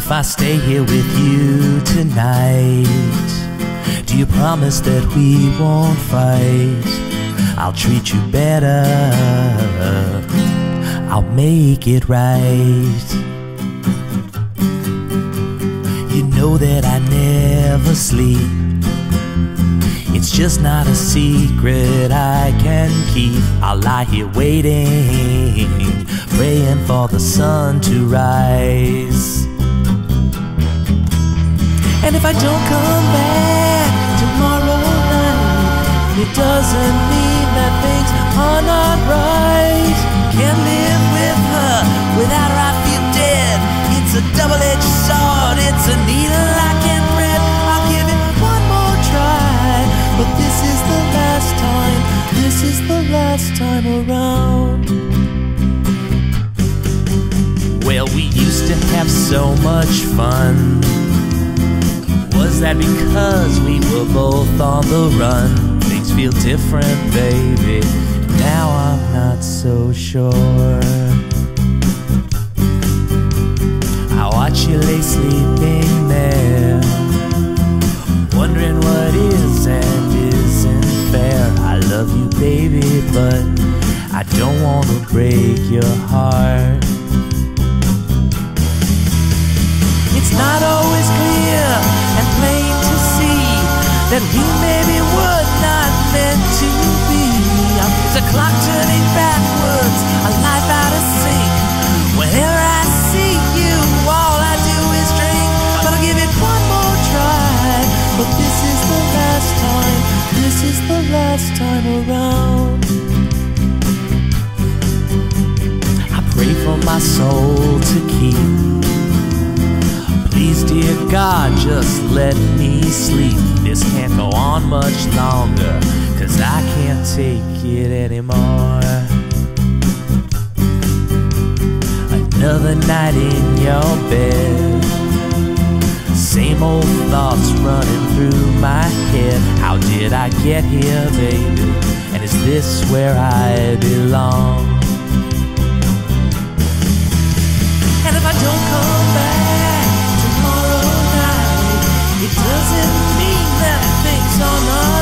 If I stay here with you tonight, do you promise that we won't fight? I'll treat you better, I'll make it right. You know that I never sleep, it's just not a secret I can keep. I'll lie here waiting, praying for the sun to rise. And if I don't come back tomorrow night, it doesn't mean that things are not right. Can't live with her, without her I feel dead. It's a double-edged sword, it's a needle I can't thread. I'll give it one more try, but this is the last time, this is the last time around. Well, we used to have so much fun. Was that because we were both on the run? Things feel different, baby, now I'm not so sure. I watch you lay sleeping there, wondering what is and isn't fair. I love you, baby, but I don't want to break your heart. It's not always clear and plain to see that we maybe were not meant to be. It's a clock turning backwards, a life out of sync. Whenever I see you, all I do is drink. But I'll give it one more try, but this is the last time, this is the last time around. I pray for my soul to keep. Please, dear God, just let me sleep. This can't go on much longer, 'cause I can't take it anymore. Another night in your bed, same old thoughts running through my head. How did I get here, baby? And is this where I belong? And if I don't come back tomorrow night, it doesn't mean that things are not